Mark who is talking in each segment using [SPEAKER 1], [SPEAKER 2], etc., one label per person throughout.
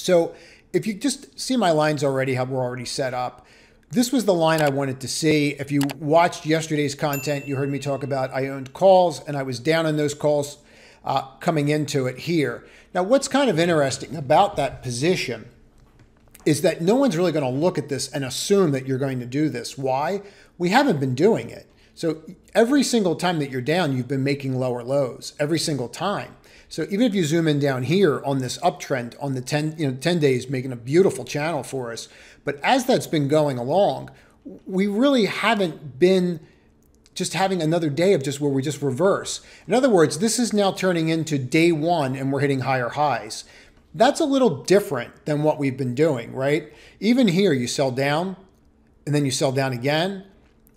[SPEAKER 1] So if you just see my lines already, how we're already set up, this was the line I wanted to see. If you watched yesterday's content, you heard me talk about I owned calls and I was down on those calls coming into it here. Now, what's kind of interesting about that position is that no one's really going to look at this and assume that you're going to do this. Why? We haven't been doing it. So every single time that you're down, you've been making lower lows every single time. So even if you zoom in down here on this uptrend on the 10 days, making a beautiful channel for us. But as that's been going along, we really haven't been just having another day of just where we just reverse. In other words, this is now turning into day one and we're hitting higher highs. That's a little different than what we've been doing, right? Even here, you sell down and then you sell down again,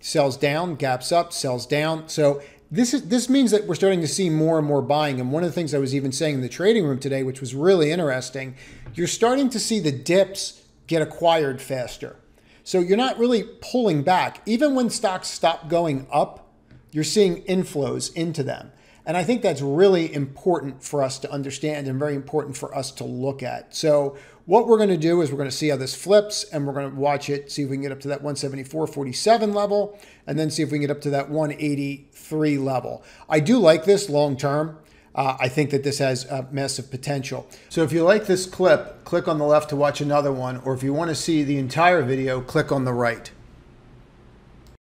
[SPEAKER 1] sells down, gaps up, sells down. So this means that we're starting to see more and more buying. And one of the things I was even saying in the trading room today, which was really interesting, you're starting to see the dips get acquired faster. So you're not really pulling back. Even when stocks stop going up, you're seeing inflows into them. And I think that's really important for us to understand and very important for us to look at. So what we're going to do is we're going to see how this flips and we're going to watch it, see if we can get up to that 174.47 level and then see if we can get up to that 183 level. I do like this long term. I think that this has massive potential. So if you like this clip, click on the left to watch another one, or if you want to see the entire video, click on the right.